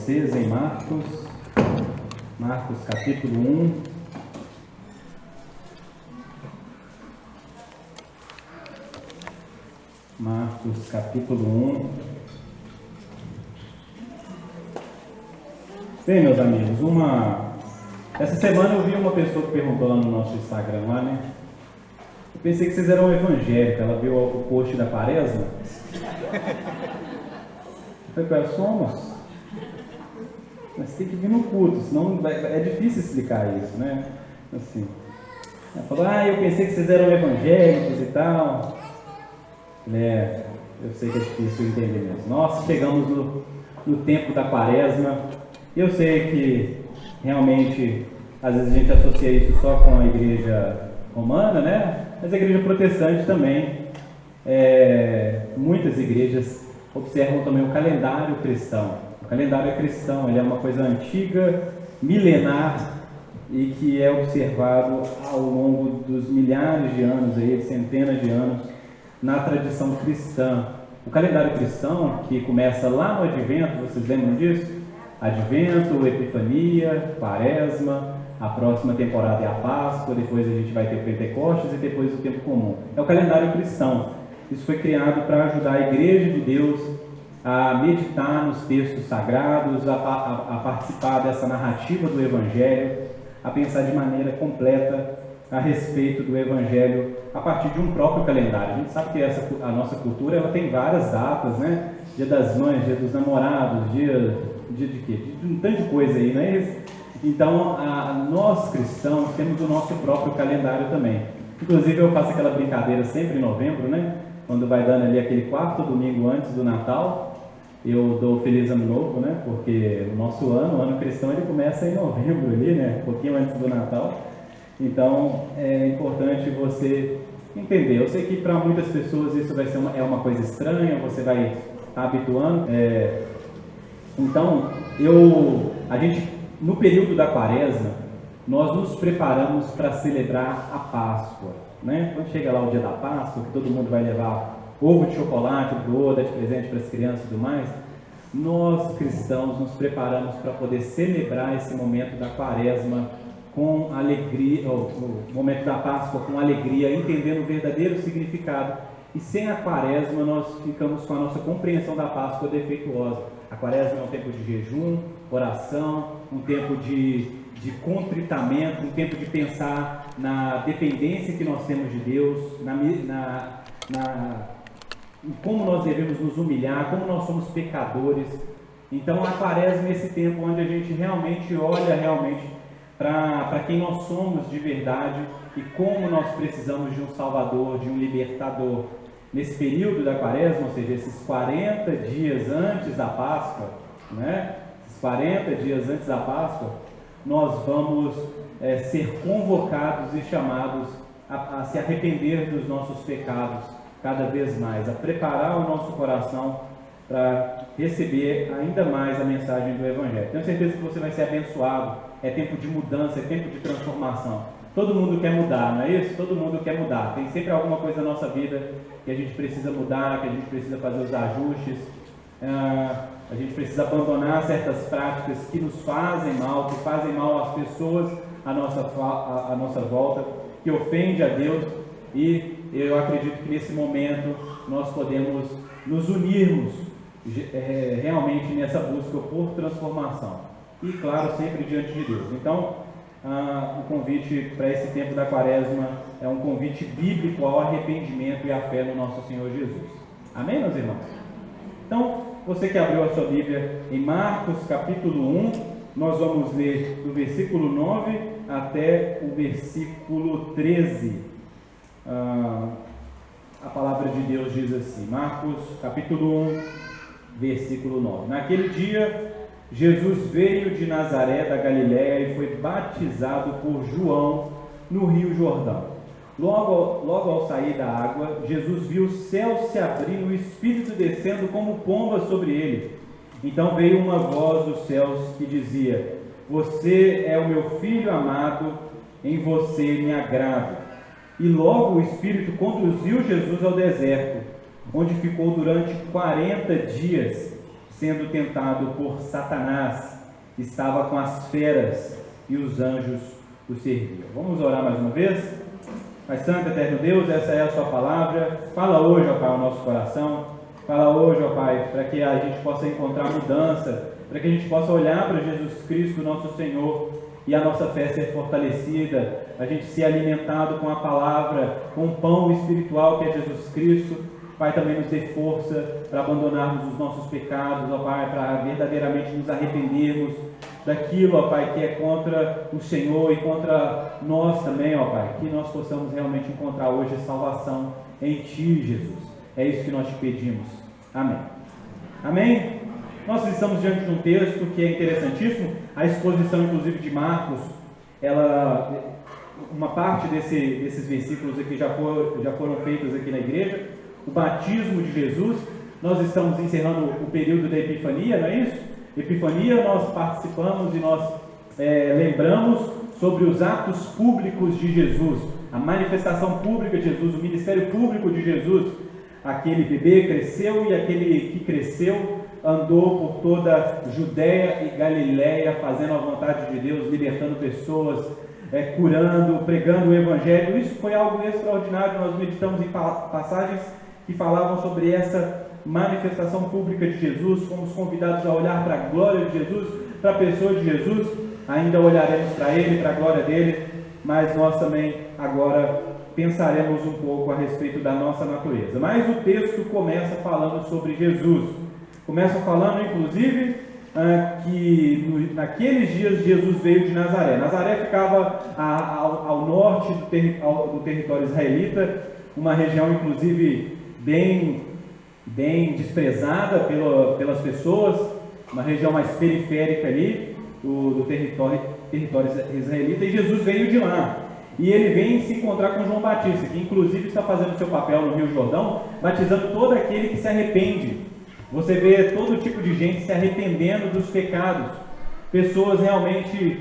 vocês em Marcos capítulo 1. Marcos capítulo 1. Bem, meus amigos, essa semana eu vi uma pessoa que perguntou lá no nosso Instagram, né? Eu pensei que vocês eram evangélicos. Ela viu o post da Quaresma. Eu falei, somos. Mas tem que vir no culto, senão é difícil explicar isso, né? Assim, ela falou, eu pensei que vocês eram evangélicos e tal. Eu sei que é difícil entender mesmo. Nós chegamos no tempo da Quaresma. Eu sei que realmente, às vezes a gente associa isso só com a igreja romana, né? Mas a igreja protestante também, muitas igrejas observam também o calendário cristão. O calendário cristão, ele é uma coisa antiga, milenar, e que é observado ao longo dos milhares de anos, centenas de anos, na tradição cristã. O calendário cristão, que começa lá no Advento, vocês lembram disso? Advento, Epifania, Quaresma, a próxima temporada é a Páscoa, depois a gente vai ter Pentecostes e depois o tempo comum. É o calendário cristão. Isso foi criado para ajudar a Igreja de Deus a meditar nos textos sagrados, a participar dessa narrativa do Evangelho, a pensar de maneira completa a respeito do Evangelho a partir de um próprio calendário. A gente sabe que a nossa cultura ela tem várias datas, né? Dia das Mães, Dia dos Namorados, dia de quê? De um tanto de coisa aí, não é isso? Então, nós cristãos temos o nosso próprio calendário também. Inclusive, eu faço aquela brincadeira sempre em novembro, né? Quando vai dando ali aquele quarto domingo antes do Natal, eu dou Feliz Ano Novo, né? Porque o nosso o ano cristão, ele começa em novembro ali, né? Um pouquinho antes do Natal. Então, é importante você entender. Eu sei que para muitas pessoas isso vai ser uma coisa estranha, você vai estar habituando. Então, a gente, no período da Quaresma, nós nos preparamos para celebrar a Páscoa, né? Quando chega lá o dia da Páscoa, que todo mundo vai levar ovo de chocolate, dar de presente para as crianças e tudo mais, nós cristãos nos preparamos para poder celebrar esse momento da Quaresma com alegria, o momento da Páscoa com alegria, entendendo o verdadeiro significado. E sem a Quaresma nós ficamos com a nossa compreensão da Páscoa defeituosa. A Quaresma é um tempo de jejum, oração, um tempo de contritamento, um tempo de pensar na dependência que nós temos de Deus, em como nós devemos nos humilhar, como nós somos pecadores. Então a Quaresma é esse tempo onde a gente realmente olha para quem nós somos de verdade e como nós precisamos de um Salvador, de um Libertador. Nesse período da Quaresma, ou seja, esses 40 dias antes da Páscoa, né? Esses 40 dias antes da Páscoa, nós vamos ser convocados e chamados a se arrepender dos nossos pecados cada vez mais, a preparar o nosso coração para receber ainda mais a mensagem do Evangelho. Tenho certeza que você vai ser abençoado. É tempo de mudança, é tempo de transformação. Todo mundo quer mudar, não é isso? Todo mundo quer mudar. Tem sempre alguma coisa na nossa vida que a gente precisa mudar, que a gente precisa fazer os ajustes. A gente precisa abandonar certas práticas que nos fazem mal, que fazem mal às pessoas à nossa volta, que ofende a Deus. E eu acredito que nesse momento nós podemos nos unirmos realmente nessa busca por transformação. E claro, sempre diante de Deus. Então, o convite para esse tempo da Quaresma é um convite bíblico ao arrependimento e à fé no nosso Senhor Jesus. Amém, meus irmãos? Então, você que abriu a sua Bíblia em Marcos capítulo 1, nós vamos ler do versículo 9 até o versículo 13. A palavra de Deus diz assim, Marcos capítulo 1, versículo 9. Naquele dia, Jesus veio de Nazaré da Galiléia e foi batizado por João no Rio Jordão. Logo ao sair da água, Jesus viu o céu se abrir e o Espírito descendo como pomba sobre ele. Então veio uma voz dos céus que dizia: Você é o meu Filho amado, em você me agrado. E logo o Espírito conduziu Jesus ao deserto, onde ficou durante 40 dias, sendo tentado por Satanás, estava com as feras e os anjos o serviam. Vamos orar mais uma vez? Pai Santo, Eterno Deus, essa é a sua palavra. Fala hoje, ó Pai, ao nosso coração. Fala hoje, ó Pai, para que a gente possa encontrar mudança, para que a gente possa olhar para Jesus Cristo, nosso Senhor, e a nossa fé ser fortalecida, a gente ser alimentado com a palavra, com o pão espiritual que é Jesus Cristo. Pai, também nos dê força para abandonarmos os nossos pecados, ó Pai, para verdadeiramente nos arrependermos daquilo, ó Pai, que é contra o Senhor e contra nós também, ó Pai, que nós possamos realmente encontrar hoje salvação em Ti, Jesus. É isso que nós te pedimos. Amém. Amém? Nós estamos diante de um texto que é interessantíssimo, a exposição inclusive de Marcos, uma parte desses versículos aqui já foram feitos aqui na igreja, o batismo de Jesus. Nós estamos encerrando o período da Epifania, não é isso? Epifania, nós participamos e nós lembramos sobre os atos públicos de Jesus, a manifestação pública de Jesus, o ministério público de Jesus. Aquele bebê cresceu e aquele que cresceu andou por toda Judéia e Galiléia, fazendo a vontade de Deus, libertando pessoas, curando, pregando o Evangelho. Isso foi algo extraordinário. Nós meditamos em passagens que falavam sobre essa manifestação pública de Jesus. Fomos convidados a olhar para a glória de Jesus, para a pessoa de Jesus. Ainda olharemos para Ele, para a glória dEle, mas nós também agora pensaremos um pouco a respeito da nossa natureza. Mas o texto começa falando sobre Jesus. Começa falando, inclusive, que naqueles dias Jesus veio de Nazaré. Nazaré ficava ao norte do território israelita, uma região, inclusive, bem desprezada pelas pessoas, uma região mais periférica ali do território israelita, e Jesus veio de lá. E ele vem se encontrar com João Batista, que inclusive está fazendo seu papel no Rio Jordão, batizando todo aquele que se arrepende. Você vê todo tipo de gente se arrependendo dos pecados, pessoas realmente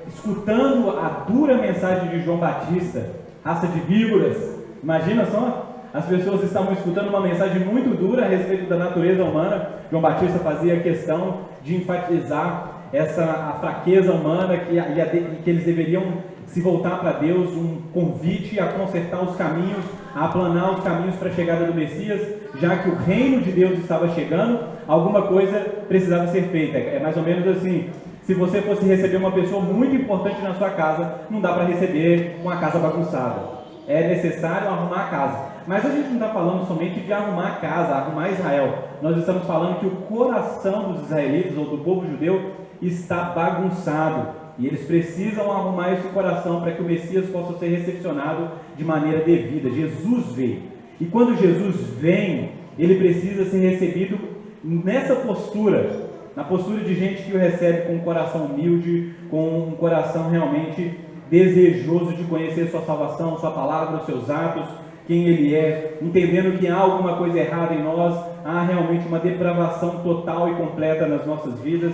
escutando a dura mensagem de João Batista, raça de víboras. Imagina só, as pessoas estavam escutando uma mensagem muito dura a respeito da natureza humana. João Batista fazia questão de enfatizar a fraqueza humana, que eles deveriam se voltar para Deus, um convite a consertar os caminhos, a aplanar os caminhos para a chegada do Messias, já que o reino de Deus estava chegando, alguma coisa precisava ser feita. É mais ou menos assim, se você fosse receber uma pessoa muito importante na sua casa, não dá para receber com a casa bagunçada. É necessário arrumar a casa. Mas a gente não está falando somente de arrumar a casa, arrumar Israel. Nós estamos falando que o coração dos israelitas, ou do povo judeu, está bagunçado. E eles precisam arrumar esse coração para que o Messias possa ser recepcionado de maneira devida. Jesus veio. E quando Jesus vem, ele precisa ser recebido nessa postura, na postura de gente que o recebe com um coração humilde, com um coração realmente desejoso de conhecer sua salvação, sua palavra, os seus atos, quem ele é, entendendo que há alguma coisa errada em nós, há realmente uma depravação total e completa nas nossas vidas,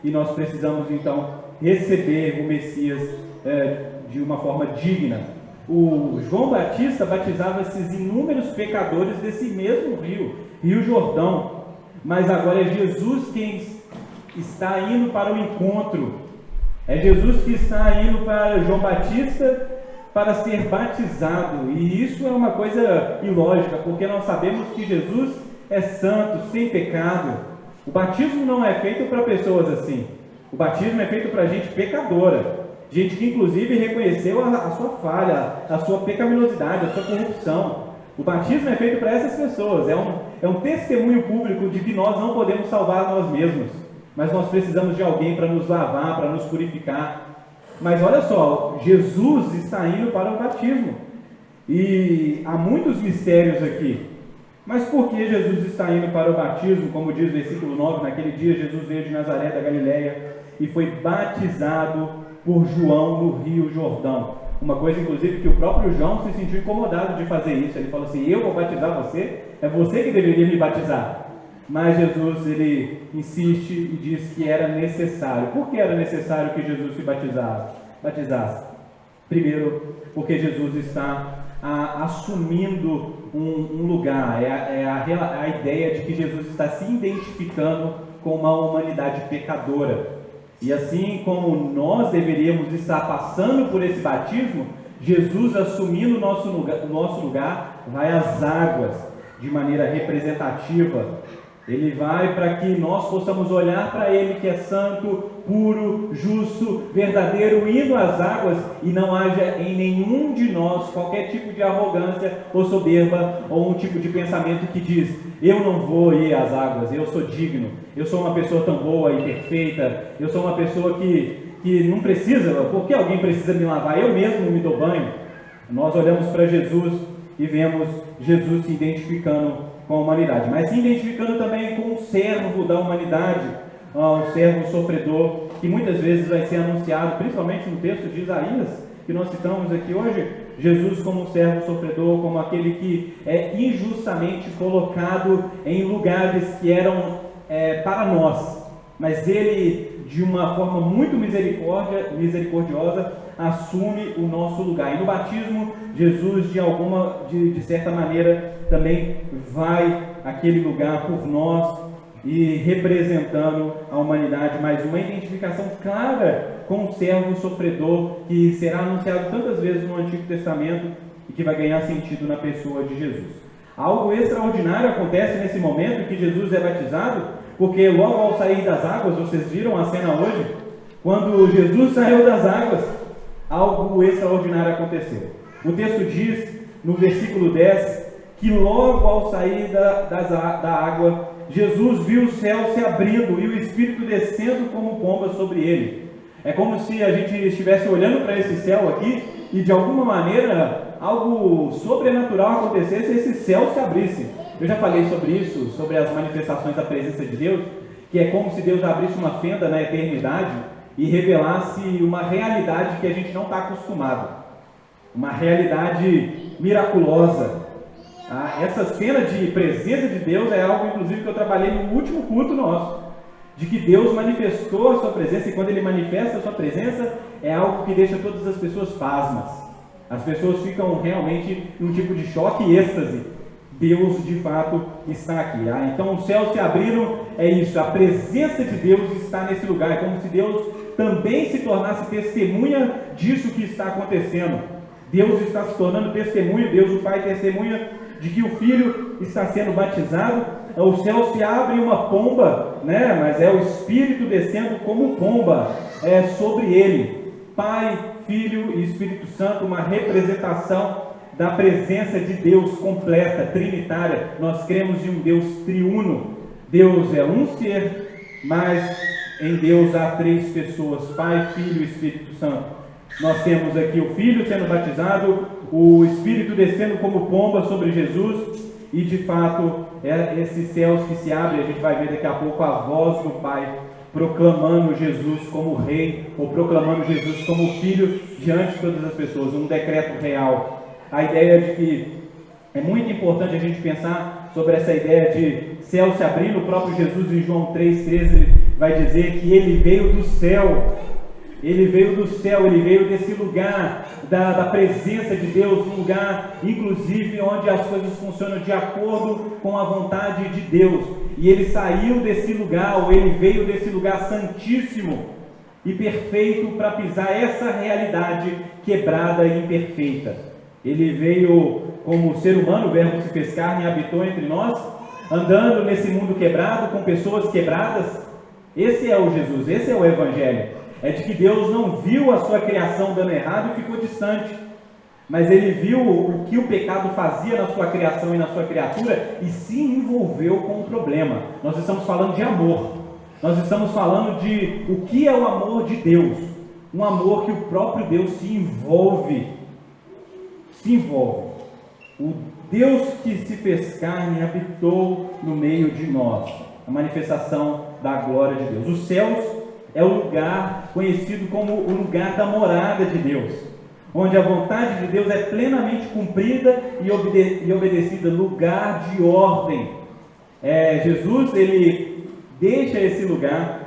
e nós precisamos então receber o Messias de uma forma digna. O João Batista batizava esses inúmeros pecadores desse mesmo Rio Jordão, mas agora é Jesus quem está indo para o encontro, é Jesus que está indo para João Batista para ser batizado, e isso é uma coisa ilógica, porque nós sabemos que Jesus é santo, sem pecado. O batismo não é feito para pessoas assim. O batismo é feito para gente pecadora, gente que inclusive reconheceu a sua falha, a sua pecaminosidade, a sua corrupção. O batismo é feito para essas pessoas, é um testemunho público de que nós não podemos salvar nós mesmos, mas nós precisamos de alguém para nos lavar, para nos purificar. Mas olha só, Jesus está indo para o batismo, e há muitos mistérios aqui. Mas por que Jesus está indo para o batismo? Como diz o versículo 9, naquele dia Jesus veio de Nazaré da Galiléia e foi batizado por João no Rio Jordão. Uma coisa, inclusive, que o próprio João se sentiu incomodado de fazer isso. Ele falou assim: eu vou batizar você? É você que deveria me batizar. Mas Jesus, ele insiste e diz que era necessário. Por que era necessário que Jesus se batizasse? Primeiro, porque Jesus está assumindo um lugar. É a ideia de que Jesus está se identificando com uma humanidade pecadora. E assim como nós deveríamos estar passando por esse batismo, Jesus, assumindo o nosso lugar, vai às águas de maneira representativa. Ele vai para que nós possamos olhar para Ele que é santo, puro, justo, verdadeiro, indo às águas, e não haja em nenhum de nós qualquer tipo de arrogância ou soberba, ou um tipo de pensamento que diz: eu não vou ir às águas, eu sou digno, eu sou uma pessoa tão boa e perfeita, eu sou uma pessoa que não precisa, por que alguém precisa me lavar? Eu mesmo me dou banho. Nós olhamos para Jesus e vemos Jesus se identificando com a humanidade, mas se identificando também com o servo da humanidade, o servo sofredor, que muitas vezes vai ser anunciado, principalmente no texto de Isaías, que nós citamos aqui hoje, Jesus como um servo sofredor, como aquele que é injustamente colocado em lugares que eram para nós, mas ele, de uma forma muito misericordiosa, assume o nosso lugar. E no batismo, Jesus, de certa maneira, também vai àquele lugar por nós e representando a humanidade, mas uma identificação clara com o servo sofredor que será anunciado tantas vezes no Antigo Testamento e que vai ganhar sentido na pessoa de Jesus. Algo extraordinário acontece nesse momento em que Jesus é batizado, porque logo ao sair das águas, vocês viram a cena hoje, quando Jesus saiu das águas, algo extraordinário aconteceu. O texto diz, no versículo 10, que logo ao sair da água, Jesus viu o céu se abrindo e o Espírito descendo como pomba sobre ele. É como se a gente estivesse olhando para esse céu aqui e de alguma maneira algo sobrenatural acontecesse e esse céu se abrisse. Eu já falei sobre isso, sobre as manifestações da presença de Deus, que é como se Deus abrisse uma fenda na eternidade e revelasse uma realidade que a gente não está acostumado, uma realidade miraculosa. Essa cena de presença de Deus é algo, inclusive, que eu trabalhei no último culto nosso, de que Deus manifestou a sua presença, e quando Ele manifesta a sua presença, é algo que deixa todas as pessoas pasmas. As pessoas ficam realmente em um tipo de choque e êxtase. Deus, de fato, está aqui. Então, os céus se abriram, é isso, a presença de Deus está nesse lugar. É como se Deus também se tornasse testemunha disso que está acontecendo. Deus está se tornando testemunha, Deus o Pai testemunha de que o Filho está sendo batizado. O céu se abre uma pomba, mas é o Espírito descendo como pomba sobre ele. Pai, Filho e Espírito Santo, uma representação da presença de Deus completa, trinitária. Nós cremos em um Deus triuno. Deus é um ser, mas em Deus há três pessoas: Pai, Filho e Espírito Santo. Nós temos aqui o Filho sendo batizado, o Espírito descendo como pomba sobre Jesus, e de fato, esses céus que se abrem, a gente vai ver daqui a pouco a voz do Pai proclamando Jesus como Rei, ou proclamando Jesus como Filho diante de todas as pessoas, um decreto real. A ideia de que é muito importante a gente pensar sobre essa ideia de céu se abrindo. O próprio Jesus, em João 3,13, vai dizer que Ele veio do céu. Ele veio do céu, Ele veio desse lugar da presença de Deus, um lugar, inclusive, onde as coisas funcionam de acordo com a vontade de Deus. E Ele saiu desse lugar, ou Ele veio desse lugar santíssimo e perfeito para pisar essa realidade quebrada e imperfeita. Ele veio como ser humano, o Verbo se fez carne e habitou entre nós, andando nesse mundo quebrado, com pessoas quebradas. Esse é o Jesus, esse é o Evangelho. É de que Deus não viu a sua criação dando errado e ficou distante, mas Ele viu o que o pecado fazia na sua criação e na sua criatura e se envolveu com o problema. Nós estamos falando de amor, nós estamos falando de o que é o amor de Deus, um amor que o próprio Deus se envolve. O Deus que se fez carne habitou no meio de nós, a manifestação da glória de Deus. Os céus é o lugar conhecido como o lugar da morada de Deus, onde a vontade de Deus é plenamente cumprida e obedecida, lugar de ordem. Jesus, Ele deixa esse lugar,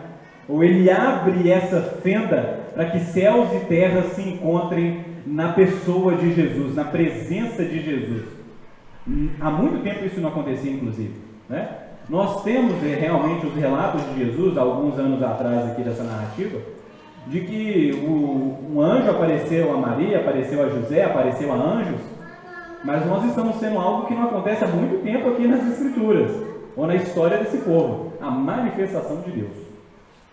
ou Ele abre essa fenda para que céus e terras se encontrem na pessoa de Jesus, na presença de Jesus. Há muito tempo isso não acontecia, inclusive, né? Nós temos realmente os relatos de Jesus, alguns anos atrás aqui dessa narrativa, de que um anjo apareceu a Maria, apareceu a José, apareceu a anjos, mas nós estamos sendo algo que não acontece há muito tempo aqui nas Escrituras, ou na história desse povo, a manifestação de Deus,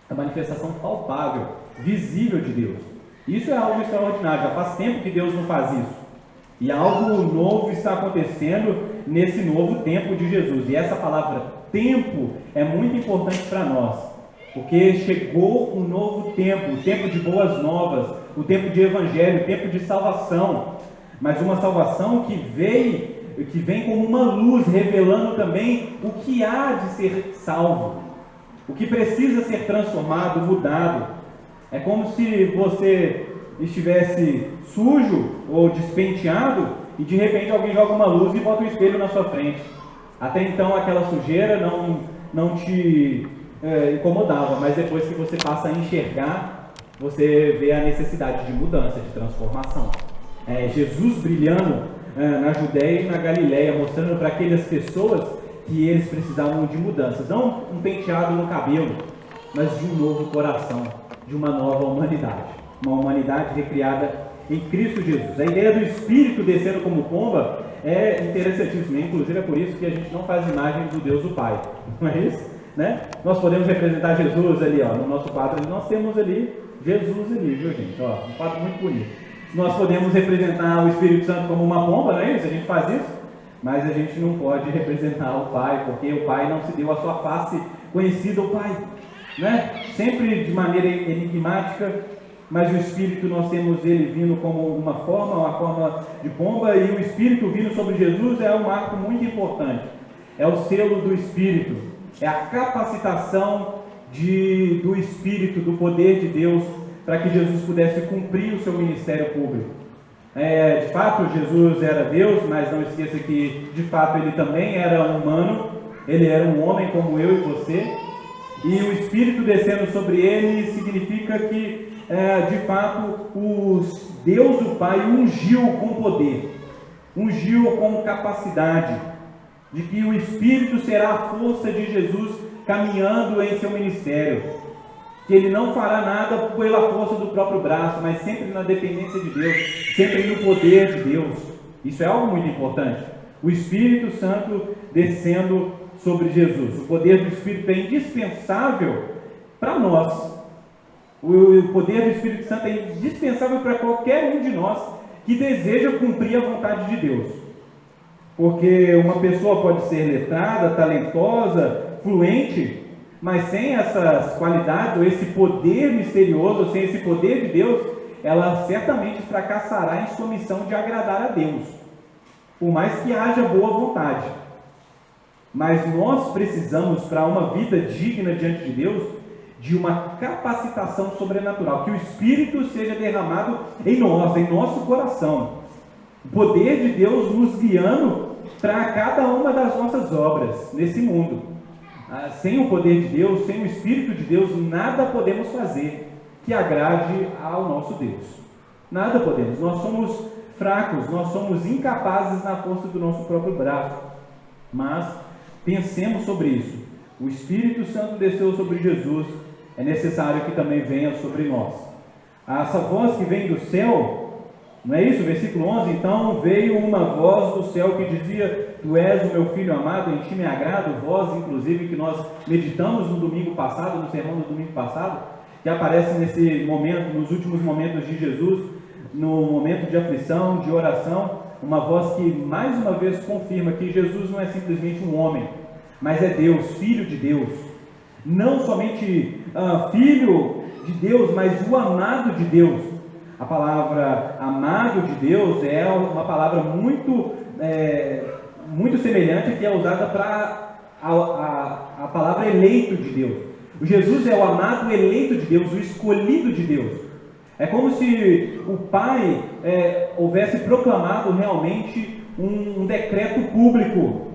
a manifestação palpável, visível de Deus. Isso é algo extraordinário, já faz tempo que Deus não faz isso, e algo novo está acontecendo nesse novo tempo de Jesus, e essa palavra tempo é muito importante para nós, porque chegou um novo tempo, o tempo de boas novas, o tempo de evangelho, o tempo de salvação, mas uma salvação que vem como uma luz, revelando também o que há de ser salvo, o que precisa ser transformado, mudado. É como se você estivesse sujo ou despenteado e de repente alguém joga uma luz e bota um espelho na sua frente. Até então aquela sujeira não te incomodava, mas depois que você passa a enxergar, você vê a necessidade de mudança, de transformação. Jesus brilhando na Judéia e na Galileia, mostrando para aquelas pessoas que eles precisavam de mudanças, não um penteado no cabelo, mas de um novo coração, de uma nova humanidade, uma humanidade recriada em Cristo Jesus. A ideia do Espírito descendo como pomba é interessantíssima, inclusive é por isso que a gente não faz imagem do Deus o Pai, não é isso? Né? Nós podemos representar Jesus ali, no nosso quadro, nós temos ali Jesus ali, viu gente? Um quadro muito bonito. Nós podemos representar o Espírito Santo como uma pomba, não é isso? A gente faz isso, mas a gente não pode representar o Pai, porque o Pai não se deu a sua face conhecida, o Pai, né? Sempre de maneira enigmática, mas o Espírito nós temos ele vindo como uma forma de pomba, e o Espírito vindo sobre Jesus é um marco muito importante, é o selo do Espírito, é a capacitação do Espírito, do poder de Deus, para que Jesus pudesse cumprir o seu ministério público. De fato, Jesus era Deus, mas não esqueça que, de fato, ele também era humano, ele era um homem como eu e você, e o Espírito descendo sobre ele significa que, de fato, Deus, o Pai, ungiu com poder, ungiu com capacidade, de que o Espírito será a força de Jesus caminhando em seu ministério, que ele não fará nada pela força do próprio braço, mas sempre na dependência de Deus, sempre no poder de Deus. Isso é algo muito importante. O Espírito Santo descendo sobre Jesus. O poder do Espírito é indispensável para nós. O poder do Espírito Santo é indispensável para qualquer um de nós que deseja cumprir a vontade de Deus. Porque uma pessoa pode ser letrada, talentosa, fluente, mas sem essas qualidades, ou esse poder misterioso, sem esse poder de Deus, ela certamente fracassará em sua missão de agradar a Deus, por mais que haja boa vontade. Mas nós precisamos, para uma vida digna diante de Deus, de uma capacitação sobrenatural, que o Espírito seja derramado em nós, em nosso coração, o poder de Deus nos guiando para cada uma das nossas obras nesse mundo. Sem o poder de Deus, sem o Espírito de Deus, nada podemos fazer que agrade ao nosso Deus. Nada podemos. Nós somos fracos, nós somos incapazes na força do nosso próprio braço. Mas pensemos sobre isso. O Espírito Santo desceu sobre Jesus, é necessário que também venha sobre nós. Essa voz que vem do céu, não é isso? Versículo 11, então veio uma voz do céu que dizia: Tu és o meu filho amado, em ti me agrado, voz inclusive que nós meditamos no domingo passado, no sermão do domingo passado, que aparece nesse momento, nos últimos momentos de Jesus, no momento de aflição, de oração, uma voz que mais uma vez confirma que Jesus não é simplesmente um homem, mas é Deus, Filho de Deus, não somente Filho de Deus, mas o amado de Deus. A palavra amado de Deus é uma palavra muito semelhante que é usada para a palavra eleito de Deus. O Jesus é o amado eleito de Deus, o escolhido de Deus. É como se o Pai houvesse proclamado realmente um decreto público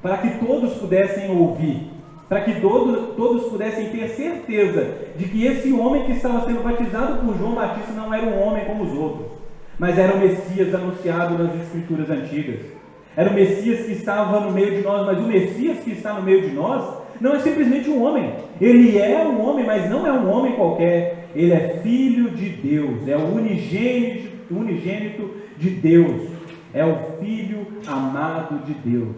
para que todos pudessem ouvir, para que todos pudessem ter certeza de que esse homem que estava sendo batizado por João Batista não era um homem como os outros, mas era o Messias anunciado nas Escrituras antigas. Era o Messias que estava no meio de nós, mas o Messias que está no meio de nós não é simplesmente um homem. Ele é um homem, mas não é um homem qualquer. Ele é Filho de Deus, é o unigênito de Deus, é o Filho amado de Deus.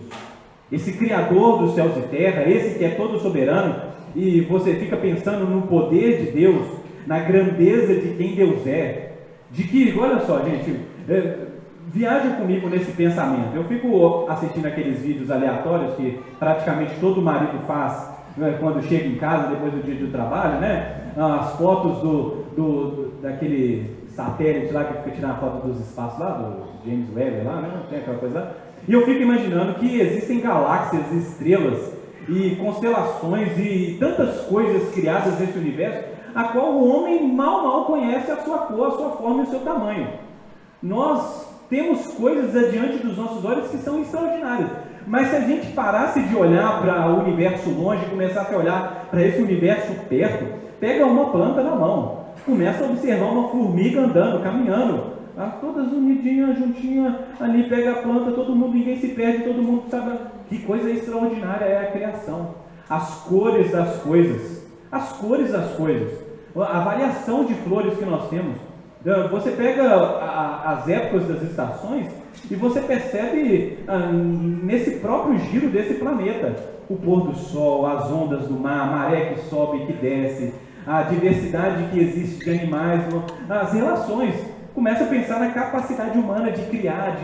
Esse Criador dos céus e terra, esse que é todo soberano, e você fica pensando no poder de Deus, na grandeza de quem Deus é, de que, olha só, gente, viaja comigo nesse pensamento. Eu fico assistindo aqueles vídeos aleatórios que praticamente todo marido faz, né, quando chega em casa depois do dia de trabalho, né? As fotos daquele satélite lá que fica tirando a foto dos espaços lá, do James Webb lá, né? Tem aquela coisa lá. E eu fico imaginando que existem galáxias, estrelas e constelações e tantas coisas criadas nesse universo, a qual o homem mal conhece a sua cor, a sua forma e o seu tamanho. Nós temos coisas adiante dos nossos olhos que são extraordinárias, mas se a gente parasse de olhar para o universo longe e começasse a olhar para esse universo perto, pega uma planta na mão, começa a observar uma formiga andando, caminhando, todas unidinhas, juntinhas, ali pega a planta, todo mundo, ninguém se perde, todo mundo sabe. Que coisa extraordinária é a criação, as cores das coisas, a variação de flores que nós temos. Você pega as épocas das estações e você percebe nesse próprio giro desse planeta, o pôr do sol, as ondas do mar, a maré que sobe e que desce, a diversidade que existe de animais, as relações. Começa a pensar na capacidade humana de criar,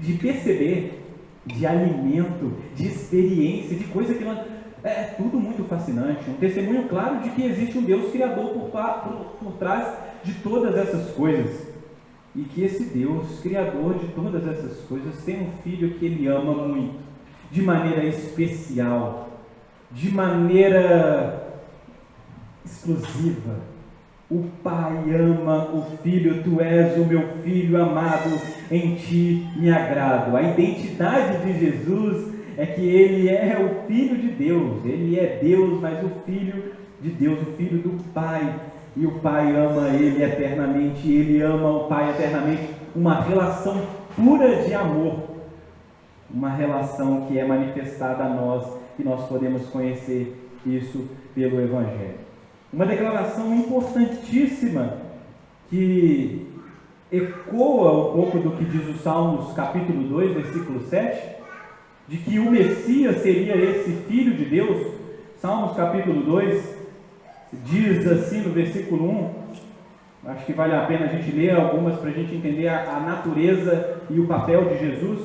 de perceber, de alimento, de experiência, de coisa que nós... É tudo muito fascinante, um testemunho claro de que existe um Deus criador por trás de todas essas coisas. E que esse Deus, criador de todas essas coisas, tem um filho que ele ama muito, de maneira especial, de maneira exclusiva. O Pai ama o Filho, tu és o meu Filho amado, em ti me agrado. A identidade de Jesus é que ele é o Filho de Deus, ele é Deus, mas o Filho de Deus, o Filho do Pai, e o Pai ama ele eternamente, ele ama o Pai eternamente, uma relação pura de amor, uma relação que é manifestada a nós, e nós podemos conhecer isso pelo Evangelho. Uma declaração importantíssima que ecoa um pouco do que diz o Salmos capítulo 2, versículo 7, de que o Messias seria esse Filho de Deus. Salmos capítulo 2 diz assim no versículo 1, acho que vale a pena a gente ler algumas para a gente entender a natureza e o papel de Jesus.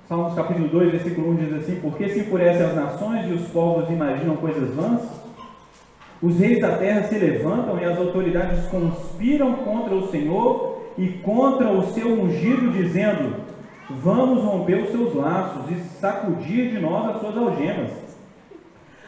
Salmos capítulo 2, versículo 1 diz assim: porque se enfurecem as nações e os povos imaginam coisas vãs? Os reis da terra se levantam e as autoridades conspiram contra o Senhor e contra o seu ungido, dizendo: vamos romper os seus laços e sacudir de nós as suas algemas.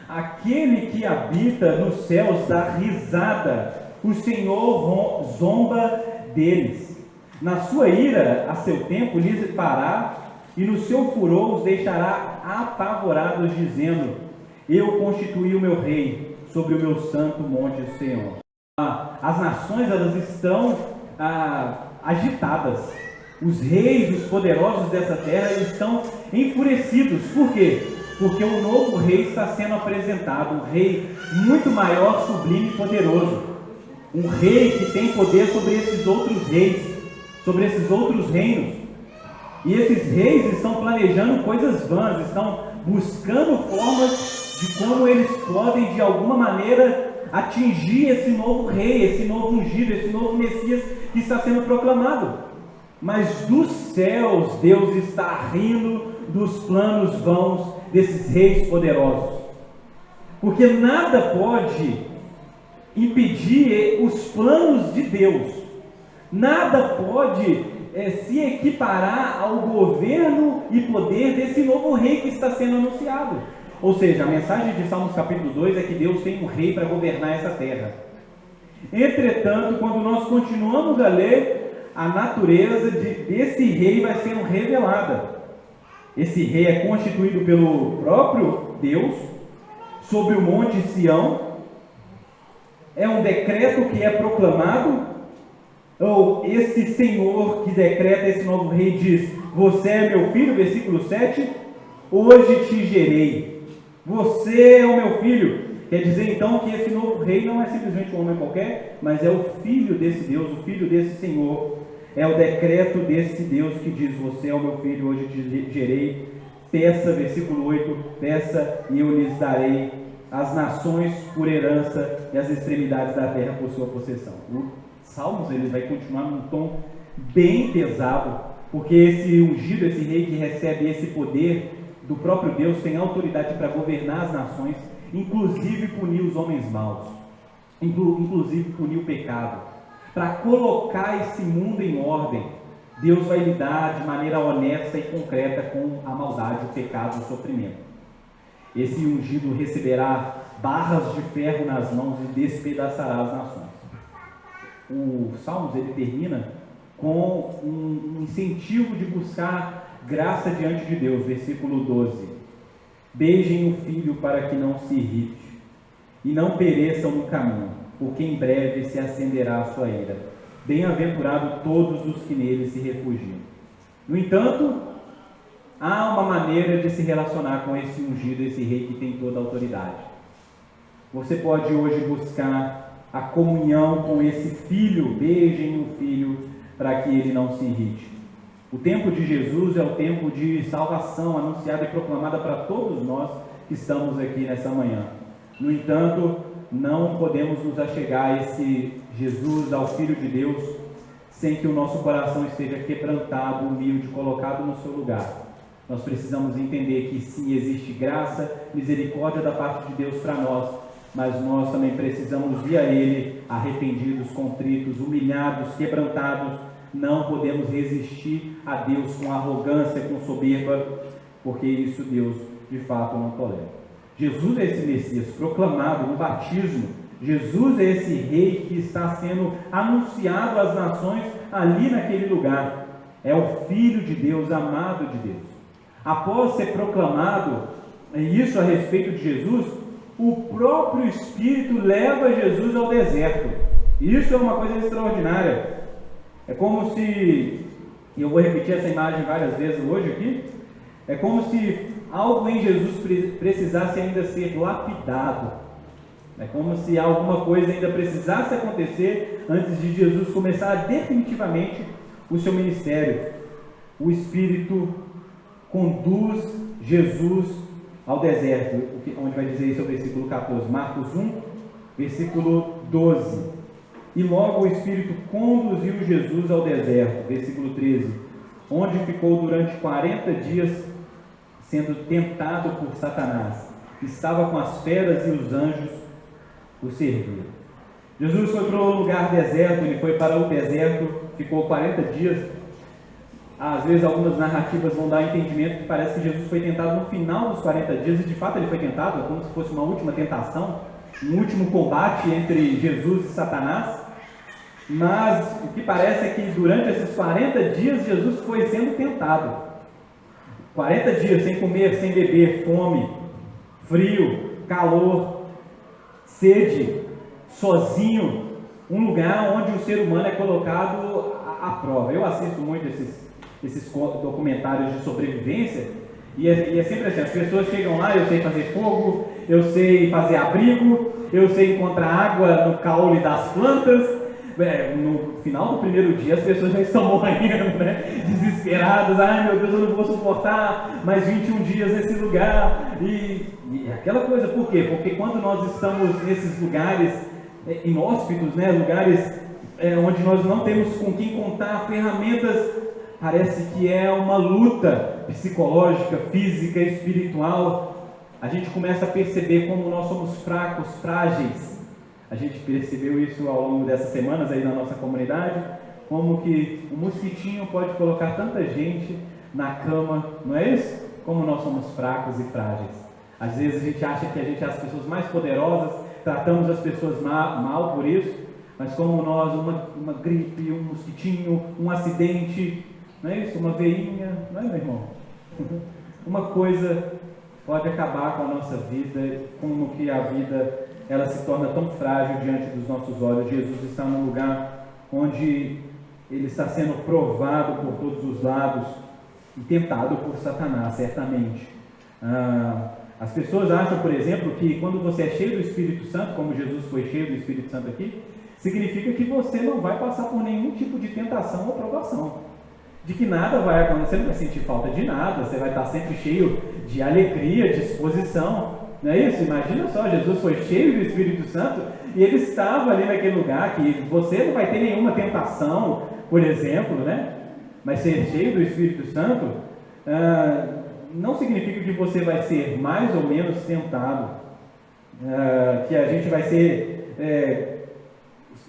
Aquele que habita nos céus dá risada, o Senhor zomba deles. Na sua ira, a seu tempo, lhes fará, e no seu furor os deixará apavorados, dizendo: eu constituí o meu rei sobre o meu santo monte Senhor. As nações, elas estão agitadas. Os reis, os poderosos dessa terra, eles estão enfurecidos. Por quê? Porque um novo rei está sendo apresentado, um rei muito maior, sublime e poderoso. Um rei que tem poder sobre esses outros reis, sobre esses outros reinos. E esses reis estão planejando coisas vãs, estão buscando formas de como eles podem, de alguma maneira, atingir esse novo rei, esse novo ungido, esse novo Messias que está sendo proclamado. Mas dos céus, Deus está rindo dos planos vãos desses reis poderosos. Porque nada pode impedir os planos de Deus. Nada pode se equiparar ao governo e poder desse novo rei que está sendo anunciado. Ou seja, a mensagem de Salmos capítulo 2 é que Deus tem um rei para governar essa terra. Entretanto, quando nós continuamos a ler, a natureza desse rei vai sendo revelada. Esse rei é constituído pelo próprio Deus, sobre o monte Sião. É um decreto que é proclamado, Ou esse Senhor que decreta esse novo rei diz: você é meu filho, versículo 7, hoje te gerei. Você é o meu filho. Quer dizer então que esse novo rei não é simplesmente um homem qualquer, mas é o filho desse Deus, o filho desse Senhor. É o decreto desse Deus que diz: você é o meu filho, hoje te gerei. Peça, versículo 8, peça e eu lhes darei as nações por herança e as extremidades da terra por sua possessão. O Salmos ele vai continuar num tom bem pesado, porque esse ungido, esse rei que recebe esse poder do próprio Deus, tem autoridade para governar as nações, inclusive punir os homens maus, inclusive punir o pecado, para colocar esse mundo em ordem. Deus vai lidar de maneira honesta e concreta com a maldade, o pecado e o sofrimento. Esse ungido receberá barras de ferro nas mãos e despedaçará as nações. O Salmos ele termina com um incentivo de buscar graça diante de Deus, versículo 12. Beijem o filho para que não se irrite e não pereçam no caminho, porque em breve se acenderá a sua ira. Bem-aventurado todos os que nele se refugiam. No entanto, há uma maneira de se relacionar com esse ungido, esse rei que tem toda a autoridade. Você pode hoje buscar a comunhão com esse filho, beijem o filho para que ele não se irrite. O tempo de Jesus é o tempo de salvação anunciada e proclamada para todos nós que estamos aqui nessa manhã. No entanto, não podemos nos achegar a esse Jesus, ao Filho de Deus, sem que o nosso coração esteja quebrantado, humilde, colocado no seu lugar. Nós precisamos entender que sim, existe graça, misericórdia da parte de Deus para nós, mas nós também precisamos vir a Ele arrependidos, contritos, humilhados, quebrantados. Não podemos resistir a Deus com arrogância, com soberba, porque isso Deus de fato não tolera. Jesus é esse Messias proclamado no batismo. Jesus é esse rei que está sendo anunciado às nações ali naquele lugar. É o Filho de Deus, amado de Deus. Após ser proclamado isso a respeito de Jesus, o próprio Espírito leva Jesus ao deserto. Isso é uma coisa extraordinária. É como se, e eu vou repetir essa imagem várias vezes hoje aqui, é como se algo em Jesus precisasse ainda ser lapidado. É como se alguma coisa ainda precisasse acontecer antes de Jesus começar definitivamente o seu ministério. O Espírito conduz Jesus ao deserto, onde vai dizer isso é o versículo 14, Marcos 1, versículo 12. E logo o Espírito conduziu Jesus ao deserto, versículo 13, onde ficou durante 40 dias sendo tentado por Satanás. Estava com as feras e os anjos o serviam. Jesus foi para o lugar deserto, ele foi para o deserto, ficou 40 dias. Às vezes algumas narrativas vão dar entendimento que parece que Jesus foi tentado no final dos 40 dias, e de fato ele foi tentado, como se fosse uma última tentação, um último combate entre Jesus e Satanás. Mas o que parece é que durante esses 40 dias Jesus foi sendo tentado. 40 dias sem comer, sem beber, fome, frio, calor, sede, sozinho, um lugar onde o ser humano é colocado à prova. Eu assisto muito esses documentários de sobrevivência e é sempre assim, as pessoas chegam lá, eu sei fazer fogo, eu sei fazer abrigo, eu sei encontrar água no caule das plantas. No final do primeiro dia as pessoas já estão morrendo, né? Desesperadas, ai meu Deus, eu não vou suportar mais 21 dias nesse lugar, e aquela coisa, por quê? Porque quando nós estamos nesses lugares inóspitos, né? Lugares onde nós não temos com quem contar ferramentas, parece que é uma luta psicológica, física, espiritual. A gente começa a perceber como nós somos fracos, frágeis. A gente percebeu isso ao longo dessas semanas aí na nossa comunidade, como que um mosquitinho pode colocar tanta gente na cama, não é isso? Como nós somos fracos e frágeis. Às vezes a gente acha que a gente é as pessoas mais poderosas, tratamos as pessoas mal por isso, mas como nós, uma gripe, um mosquitinho, um acidente, não é isso? Uma veinha, não é, meu irmão? Uma coisa pode acabar com a nossa vida, como que a vida ela se torna tão frágil diante dos nossos olhos. Jesus está num lugar onde ele está sendo provado por todos os lados e tentado por Satanás, certamente. As pessoas acham, por exemplo, que quando você é cheio do Espírito Santo, como Jesus foi cheio do Espírito Santo aqui, significa que você não vai passar por nenhum tipo de tentação ou provação. De que nada vai acontecer, você não vai sentir falta de nada, você vai estar sempre cheio de alegria, disposição. Não é isso? Imagina só, Jesus foi cheio do Espírito Santo e ele estava ali naquele lugar que você não vai ter nenhuma tentação, por exemplo, né? Mas ser cheio do Espírito Santo não significa que você vai ser mais ou menos tentado, que a gente vai ser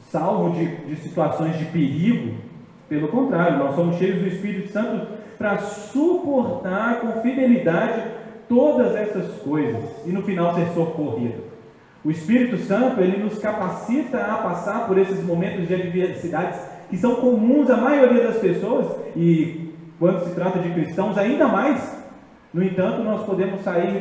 salvo de situações de perigo. Pelo contrário, nós somos cheios do Espírito Santo para suportar com fidelidade todas essas coisas e no final ser socorrido. O Espírito Santo, ele nos capacita a passar por esses momentos de adversidades que são comuns à maioria das pessoas e quando se trata de cristãos ainda mais. No entanto, nós podemos sair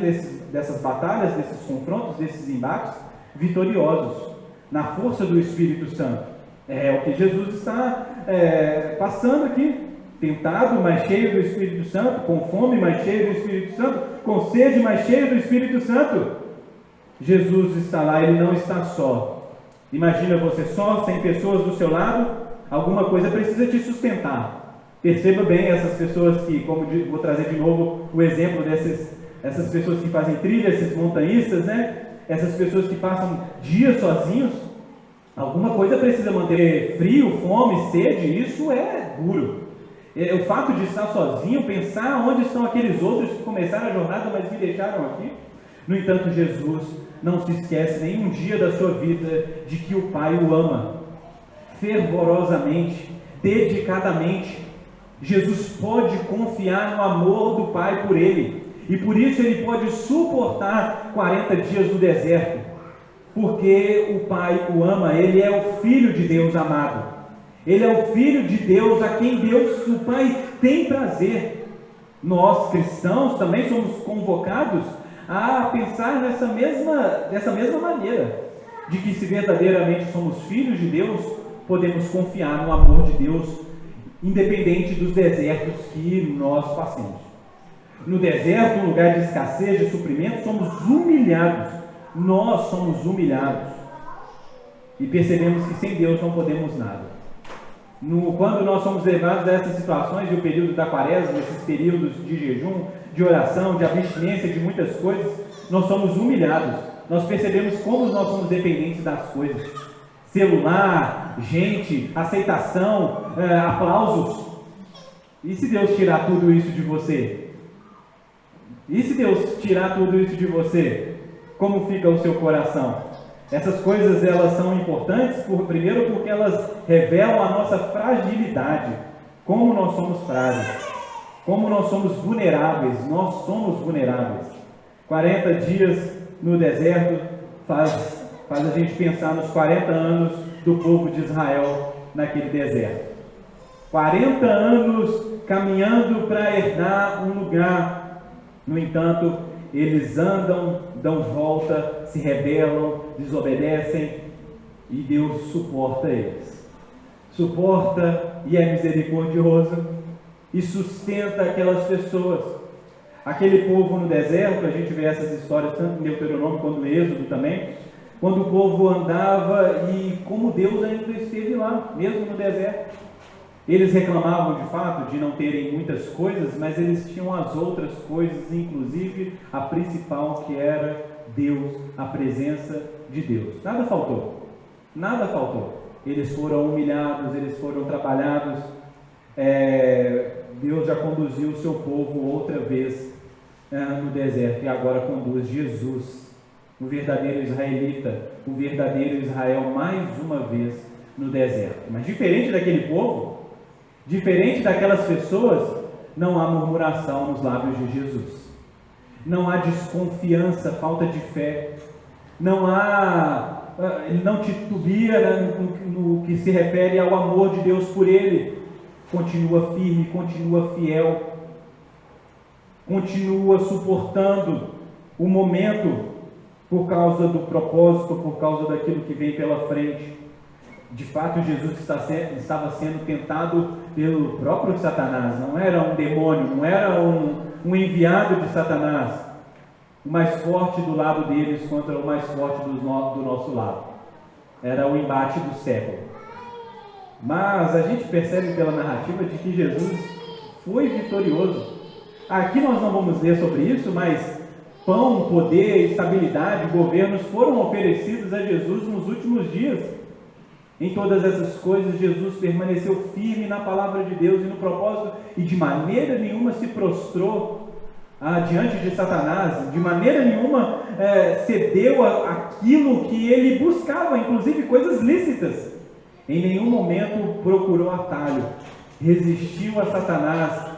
dessas batalhas, desses confrontos, desses embates vitoriosos na força do Espírito Santo. É o que Jesus está passando aqui. Tentado, mas cheio do Espírito Santo, com fome, mas cheio do Espírito Santo, com sede, mas cheio do Espírito Santo. Jesus está lá, ele não está só. Imagina você só, sem pessoas do seu lado, alguma coisa precisa te sustentar. Perceba bem essas pessoas que, como vou trazer de novo o exemplo essas pessoas que fazem trilha, esses montanhistas, né? Essas pessoas que passam dias sozinhos, alguma coisa precisa manter. Frio, fome, sede, isso é duro. O fato de estar sozinho, pensar onde estão aqueles outros que começaram a jornada, mas me deixaram aqui. No entanto, Jesus não se esquece nenhum dia da sua vida de que o Pai o ama fervorosamente, dedicadamente. Jesus pode confiar no amor do Pai por ele, e por isso ele pode suportar 40 dias no deserto, porque o Pai o ama. Ele é o Filho de Deus amado. Ele é o Filho de Deus a quem Deus, o Pai, tem prazer. Nós, cristãos, também somos convocados a pensar dessa mesma maneira, de que se verdadeiramente somos filhos de Deus, podemos confiar no amor de Deus, independente dos desertos que nós passemos. No deserto, um lugar de escassez, de suprimento, somos humilhados. Nós somos humilhados. E percebemos que sem Deus não podemos nada. Quando nós somos levados a essas situações, e o período da quaresma, esses períodos de jejum, de oração, de abstinência, de muitas coisas, nós somos humilhados. Nós percebemos como nós somos dependentes das coisas. Celular, gente, aceitação, aplausos. E se Deus tirar tudo isso de você? E se Deus tirar tudo isso de você? Como fica o seu coração? Essas coisas, elas são importantes, primeiro porque elas revelam a nossa fragilidade, como nós somos frágeis, como nós somos vulneráveis. 40 dias no deserto faz a gente pensar nos 40 anos do povo de Israel naquele deserto. 40 anos caminhando para herdar um lugar. No entanto, eles andam, dão volta, se rebelam, desobedecem, e Deus suporta eles. Suporta e é misericordioso e sustenta aquelas pessoas. Aquele povo no deserto, a gente vê essas histórias tanto em Deuteronômio quanto no Êxodo também, quando o povo andava e como Deus ainda esteve lá, mesmo no deserto. Eles reclamavam de fato de não terem muitas coisas, mas eles tinham as outras coisas, inclusive a principal, que era Deus, a presença de Deus. Nada faltou. Nada faltou. Eles foram humilhados, eles foram trabalhados. Deus já conduziu o seu povo outra vez no deserto e agora conduz Jesus, o verdadeiro israelita, o verdadeiro Israel, mais uma vez no deserto. Mas diferente daquele povo, diferente daquelas pessoas, não há murmuração nos lábios de Jesus. Não há desconfiança, falta de fé. Ele não titubia no que se refere ao amor de Deus por ele. Continua firme, continua fiel, continua suportando o momento por causa do propósito, por causa daquilo que vem pela frente. De fato, Jesus estava sendo tentado pelo próprio Satanás. Não era um demônio, não era um enviado de Satanás. O mais forte do lado deles contra o mais forte do nosso lado. Era o embate do século. Mas a gente percebe pela narrativa de que Jesus foi vitorioso. Aqui nós não vamos ler sobre isso, mas pão, poder, estabilidade, governos foram oferecidos a Jesus nos últimos dias. Em todas essas coisas, Jesus permaneceu firme na palavra de Deus e no propósito, e de maneira nenhuma se prostrou diante de Satanás, de maneira nenhuma cedeu aquilo que ele buscava, inclusive coisas lícitas. Em nenhum momento procurou atalho, resistiu a Satanás,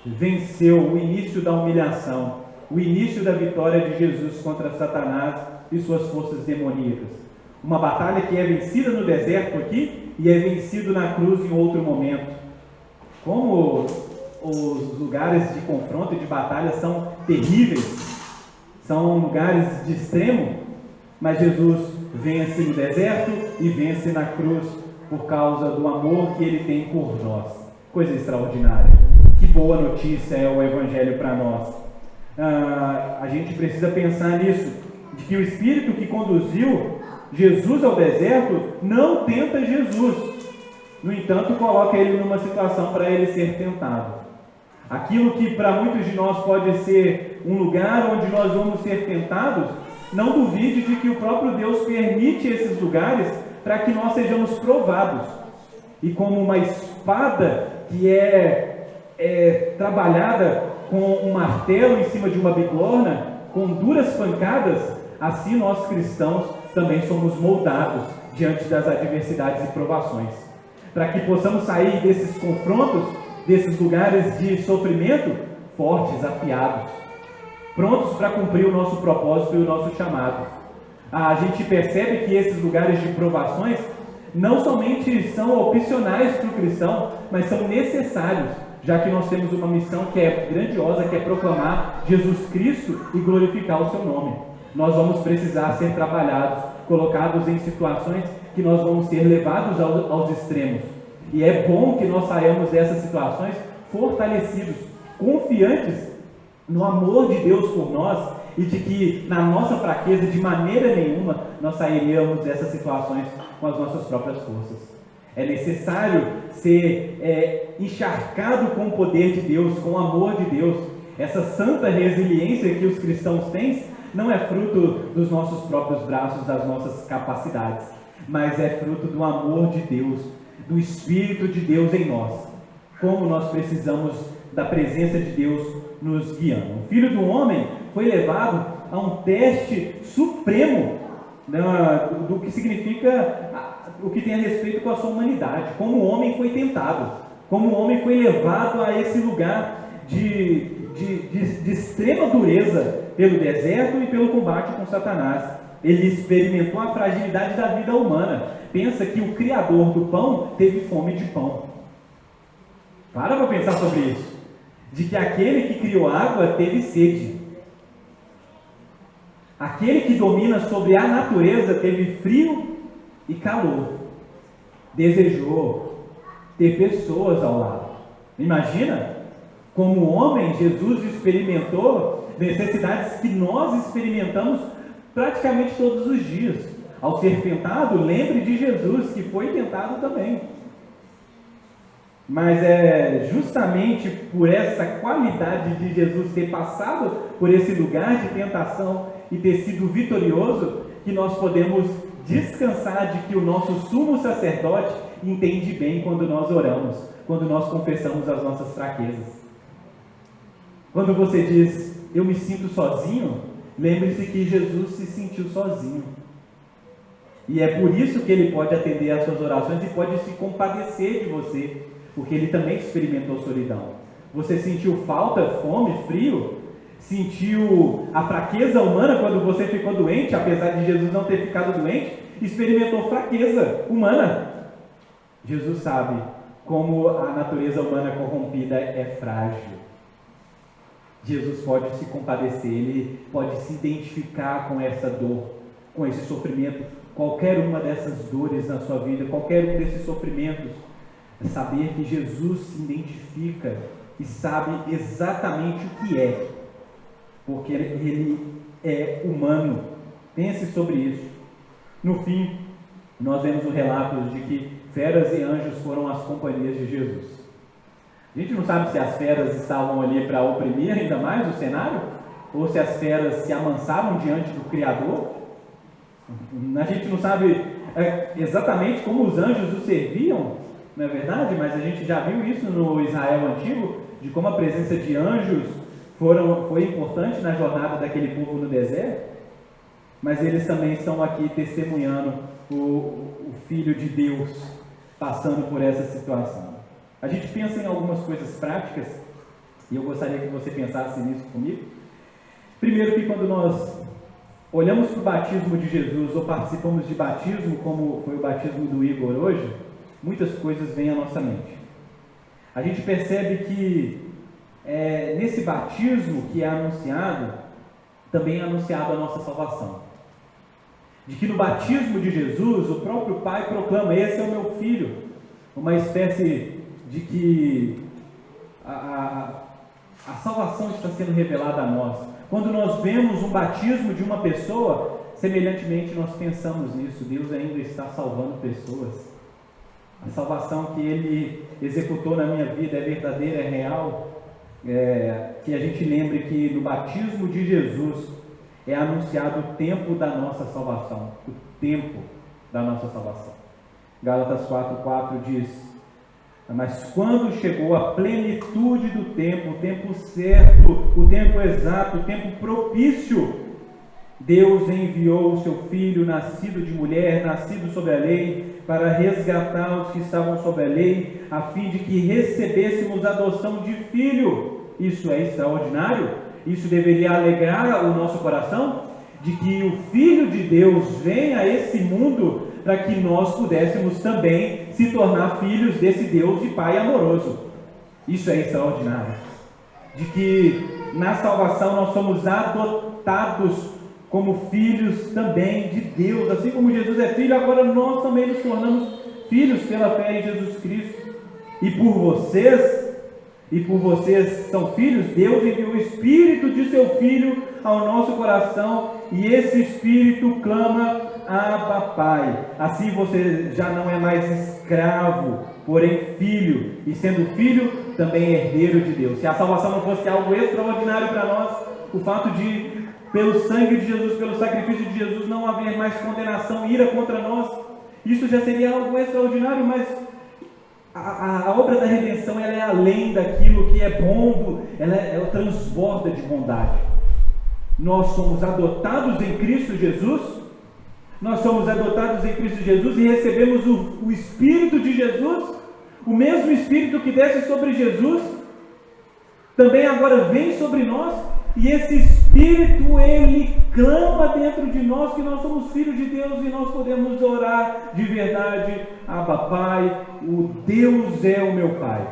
venceu o início da humilhação, o início da vitória de Jesus contra Satanás e suas forças demoníacas. Uma batalha que é vencida no deserto aqui e é vencido na cruz em outro momento. Como os lugares de confronto e de batalha são terríveis, são lugares de extremo, mas Jesus vence no deserto e vence na cruz por causa do amor que Ele tem por nós. Coisa extraordinária. Que boa notícia é o Evangelho para nós. A gente precisa pensar nisso, de que o Espírito que conduziu Jesus ao deserto não tenta Jesus. No entanto, coloca ele numa situação para ele ser tentado. Aquilo que para muitos de nós pode ser um lugar onde nós vamos ser tentados, não duvide de que o próprio Deus permite esses lugares para que nós sejamos provados. E como uma espada que é trabalhada com um martelo em cima de uma bigorna, com duras pancadas, assim nós cristãos também somos moldados diante das adversidades e provações, para que possamos sair desses confrontos, desses lugares de sofrimento, fortes, afiados, prontos para cumprir o nosso propósito e o nosso chamado. A gente percebe que esses lugares de provações não somente são opcionais para o cristão, mas são necessários, já que nós temos uma missão que é grandiosa, que é proclamar Jesus Cristo e glorificar o seu nome. Nós vamos precisar ser trabalhados, colocados em situações que nós vamos ser levados aos extremos. E é bom que nós saiamos dessas situações fortalecidos, confiantes no amor de Deus por nós e de que na nossa fraqueza, de maneira nenhuma, nós sairíamos dessas situações com as nossas próprias forças. É necessário ser encharcado com o poder de Deus, com o amor de Deus. Essa santa resiliência que os cristãos têm não é fruto dos nossos próprios braços, das nossas capacidades, mas é fruto do amor de Deus, do Espírito de Deus em nós. Como nós precisamos da presença de Deus nos guiando. O Filho do Homem foi levado a um teste supremo, do que significa o que tem a respeito com a sua humanidade. Como o homem foi tentado, como o homem foi levado a esse lugar de extrema dureza pelo deserto e pelo combate com Satanás. Ele experimentou a fragilidade da vida humana. Pensa que o Criador do pão teve fome de pão. Para pensar sobre isso. De que aquele que criou água teve sede. Aquele que domina sobre a natureza teve frio e calor. Desejou ter pessoas ao lado. Imagina, como homem, Jesus experimentou necessidades que nós experimentamos praticamente todos os dias. Ao ser tentado, lembre de Jesus, que foi tentado também. Mas é justamente por essa qualidade de Jesus ter passado por esse lugar de tentação e ter sido vitorioso, que nós podemos descansar de que o nosso sumo sacerdote entende bem quando nós oramos, quando nós confessamos as nossas fraquezas. Quando você diz, eu me sinto sozinho, lembre-se que Jesus se sentiu sozinho. E é por isso que Ele pode atender às suas orações e pode se compadecer de você, porque Ele também experimentou solidão. Você sentiu falta, fome, frio? Sentiu a fraqueza humana quando você ficou doente, apesar de Jesus não ter ficado doente? Experimentou fraqueza humana. Jesus sabe como a natureza humana corrompida é frágil. Jesus pode se compadecer, Ele pode se identificar com essa dor, com esse sofrimento, qualquer uma dessas dores na sua vida, qualquer um desses sofrimentos, é saber que Jesus se identifica e sabe exatamente o que é, porque Ele é humano. Pense sobre isso. No fim, nós vemos o relato de que feras e anjos foram as companhias de Jesus. A gente não sabe se as feras estavam ali para oprimir ainda mais o cenário, ou se as feras se amansaram diante do Criador. A gente não sabe exatamente como os anjos o serviam, não é verdade? Mas a gente já viu isso no Israel antigo, de como a presença de anjos foi importante na jornada daquele povo no deserto. Mas eles também estão aqui testemunhando o Filho de Deus passando por essa situação. A gente pensa em algumas coisas práticas, e eu gostaria que você pensasse nisso comigo. Primeiro, que quando nós olhamos para o batismo de Jesus, ou participamos de batismo, como foi o batismo do Igor hoje, muitas coisas vêm à nossa mente. A gente percebe que nesse batismo que é anunciado, também é anunciado a nossa salvação. De que no batismo de Jesus, o próprio Pai proclama: esse é o meu Filho. Uma espécie de que a salvação está sendo revelada a nós. Quando nós vemos um batismo de uma pessoa, semelhantemente nós pensamos nisso: Deus ainda está salvando pessoas. A salvação que Ele executou na minha vida é verdadeira, é real. Que a gente lembre que no batismo de Jesus é anunciado o tempo da nossa salvação. O tempo da nossa salvação. Gálatas 4:4 diz: mas quando chegou a plenitude do tempo, o tempo certo, o tempo exato, o tempo propício, Deus enviou o seu Filho, nascido de mulher, nascido sob a lei, para resgatar os que estavam sob a lei, a fim de que recebêssemos a adoção de filho. Isso é extraordinário? Isso deveria alegrar o nosso coração? De que o Filho de Deus vem a esse mundo para que nós pudéssemos também se tornar filhos desse Deus de Pai amoroso. Isso é extraordinário. De que na salvação nós somos adotados como filhos também de Deus. Assim como Jesus é filho, agora nós também nos tornamos filhos pela fé em Jesus Cristo. E por vocês são filhos, Deus enviou o Espírito de seu Filho ao nosso coração, e esse Espírito clama: Abba, Pai. Assim você já não é mais escravo, porém filho, e sendo filho, também herdeiro de Deus. Se a salvação não fosse algo extraordinário para nós, o fato de, pelo sangue de Jesus, pelo sacrifício de Jesus, não haver mais condenação, ira contra nós, isso já seria algo extraordinário. Mas a obra da redenção, ela é além daquilo que é bom, ela transborda de bondade. Nós somos adotados em Cristo Jesus, nós somos adotados em Cristo Jesus e recebemos o Espírito de Jesus, o mesmo Espírito que desce sobre Jesus, também agora vem sobre nós, e esse Espírito, ele clama dentro de nós que nós somos filhos de Deus e nós podemos orar de verdade: Abba, Pai, o Deus é o meu Pai,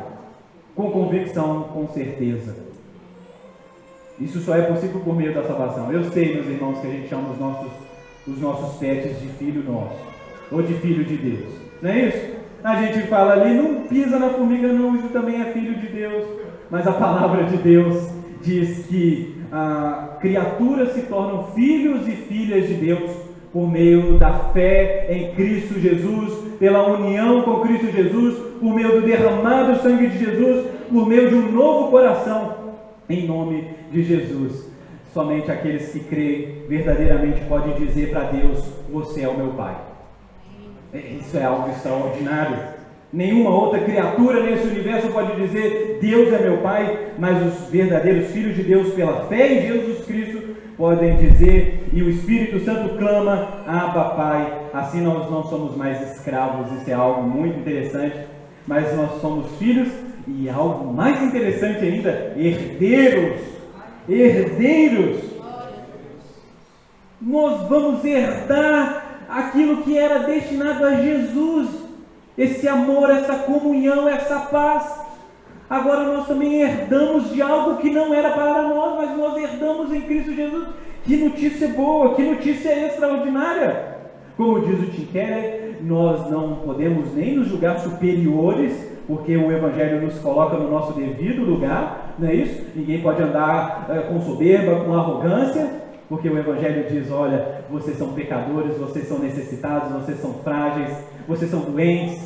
com convicção, com certeza. Isso só é possível por meio da salvação. Eu sei, meus irmãos, que a gente chama os nossos pets de filho nosso, ou de filho de Deus, não é isso? A gente fala ali: não pisa na formiga não, isso também é filho de Deus. Mas a palavra de Deus diz que criaturas se tornam filhos e filhas de Deus por meio da fé em Cristo Jesus, pela união com Cristo Jesus, por meio do derramado sangue de Jesus, por meio de um novo coração, em nome de Jesus. Somente aqueles que creem verdadeiramente podem dizer para Deus: você é o meu Pai. Isso é algo extraordinário. Nenhuma outra criatura nesse universo pode dizer: Deus é meu Pai, mas os verdadeiros filhos de Deus, pela fé em Jesus Cristo, podem dizer, e o Espírito Santo clama: Abba, Pai. Assim nós não somos mais escravos. Isso é algo muito interessante, mas nós somos filhos, e algo mais interessante ainda, herdeiros. Nós vamos herdar aquilo que era destinado a Jesus. Esse amor, essa comunhão, essa paz. Agora nós também herdamos de algo que não era para nós, mas nós herdamos em Cristo Jesus. Que notícia boa, que notícia extraordinária. Como diz o Tim Keller, nós não podemos nem nos julgar superiores, porque o Evangelho nos coloca no nosso devido lugar, não é isso? Ninguém pode andar com soberba, com arrogância, porque o Evangelho diz, olha, vocês são pecadores, vocês são necessitados, vocês são frágeis, vocês são doentes,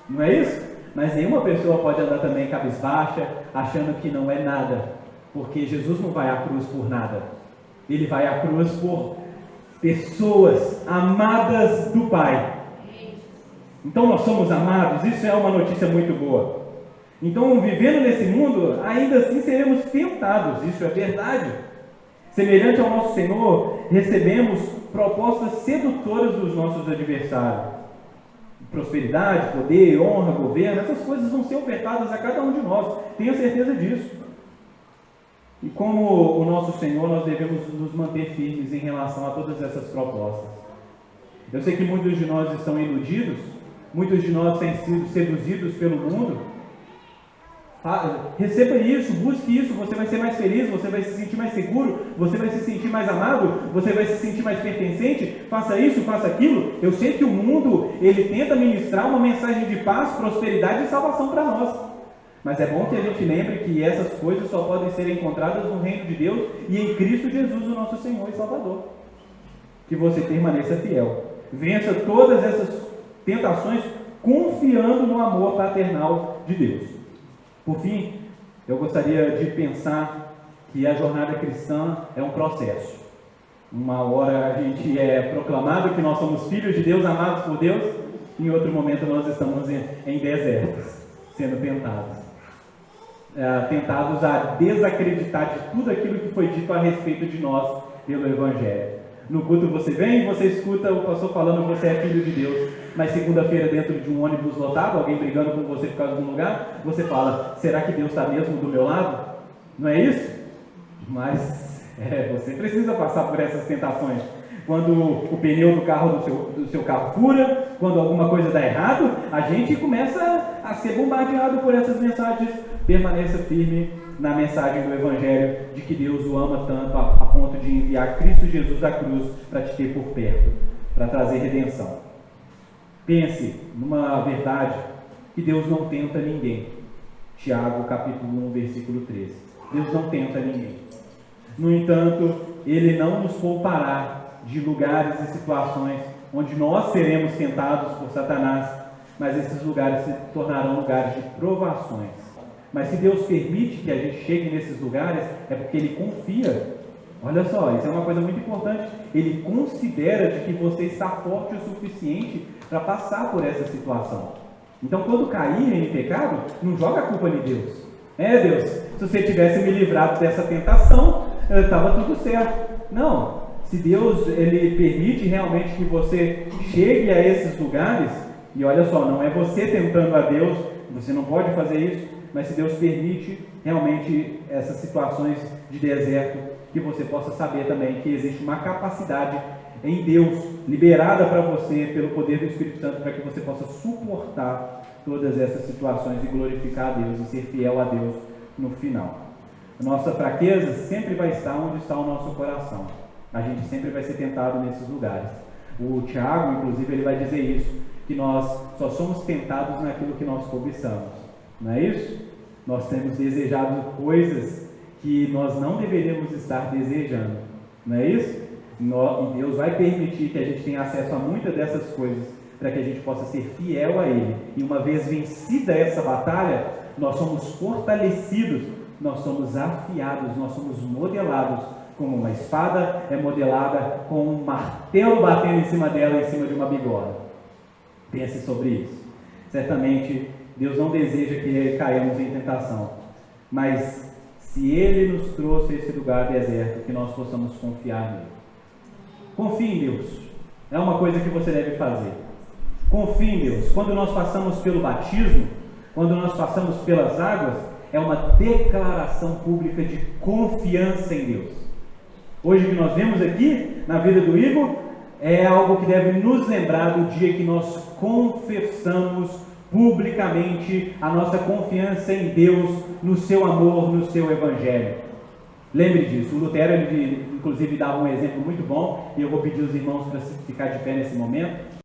não é isso? Mas nenhuma pessoa pode andar também cabisbaixa, achando que não é nada, porque Jesus não vai à cruz por nada, ele vai à cruz por pessoas amadas do Pai. Então nós somos amados, isso é uma notícia muito boa. Então, vivendo nesse mundo, ainda assim seremos tentados, isso é verdade. Semelhante ao nosso Senhor, recebemos propostas sedutoras dos nossos adversários. Prosperidade, poder, honra, governo, essas coisas vão ser ofertadas a cada um de nós, tenha certeza disso. E como o nosso Senhor, nós devemos nos manter firmes em relação a todas essas propostas. Eu sei que muitos de nós estão iludidos, muitos de nós têm sido seduzidos pelo mundo. Receba isso, busque isso, você vai ser mais feliz, você vai se sentir mais seguro, você vai se sentir mais amado, você vai se sentir mais pertencente, faça isso, faça aquilo. Eu sei que o mundo, ele tenta ministrar uma mensagem de paz, prosperidade e salvação para nós. Mas é bom que a gente lembre que essas coisas só podem ser encontradas no reino de Deus e em Cristo Jesus, o nosso Senhor e Salvador. Que você permaneça fiel. Vença todas essas tentações confiando no amor paternal de Deus. Por fim, eu gostaria de pensar que a jornada cristã é um processo. Uma hora a gente é proclamado que nós somos filhos de Deus, amados por Deus, e em outro momento nós estamos em desertos, sendo tentados a desacreditar de tudo aquilo que foi dito a respeito de nós pelo Evangelho. No culto você vem, você escuta o pastor falando que você é filho de Deus, mas segunda-feira dentro de um ônibus lotado, alguém brigando com você por causa de um lugar, você fala, será que Deus está mesmo do meu lado? Não é isso? Mas você precisa passar por essas tentações. Quando o pneu do carro do seu carro fura, quando alguma coisa dá errado, a gente começa a ser bombardeado por essas mensagens. Permaneça firme na mensagem do Evangelho de que Deus o ama tanto a ponto de enviar Cristo Jesus à cruz para te ter por perto, para trazer redenção. Pense numa verdade que Deus não tenta ninguém. Tiago capítulo 1, versículo 13. Deus não tenta ninguém. No entanto, Ele não nos poupará de lugares e situações onde nós seremos tentados por Satanás, mas esses lugares se tornarão lugares de provações. Mas se Deus permite que a gente chegue nesses lugares, é porque Ele confia. Olha só, isso é uma coisa muito importante. Ele considera de que você está forte o suficiente para passar por essa situação. Então, quando cair em pecado, não joga a culpa em Deus. Deus, se você tivesse me livrado dessa tentação, estava tudo certo. Não, se Deus ele permite realmente que você chegue a esses lugares, e olha só, não é você tentando a Deus, você não pode fazer isso, mas se Deus permite realmente essas situações de deserto, que você possa saber também que existe uma capacidade em Deus, liberada para você pelo poder do Espírito Santo, para que você possa suportar todas essas situações e glorificar a Deus e ser fiel a Deus no final. A nossa fraqueza sempre vai estar onde está o nosso coração. A gente sempre vai ser tentado nesses lugares. O Tiago, inclusive, ele vai dizer isso, que nós só somos tentados naquilo que nós cobiçamos. Não é isso? Nós temos desejado coisas que nós não deveríamos estar desejando. Não é isso? E Deus vai permitir que a gente tenha acesso a muitas dessas coisas para que a gente possa ser fiel a Ele. E uma vez vencida essa batalha, nós somos fortalecidos, nós somos afiados, nós somos modelados como uma espada é modelada com um martelo batendo em cima dela, em cima de uma bigorna. Pense sobre isso. Certamente Deus não deseja que caiamos em tentação, mas se Ele nos trouxe a esse lugar deserto, que nós possamos confiar nele. Confie em Deus, é uma coisa que você deve fazer. Confie em Deus. Quando nós passamos pelo batismo, quando nós passamos pelas águas, é uma declaração pública de confiança em Deus. Hoje que nós vemos aqui, na vida do Igor, é algo que deve nos lembrar do dia que nós confessamos publicamente a nossa confiança em Deus, no seu amor, no seu Evangelho. Lembre disso. O Lutero, ele, inclusive, dava um exemplo muito bom, e eu vou pedir os irmãos para ficar de pé nesse momento.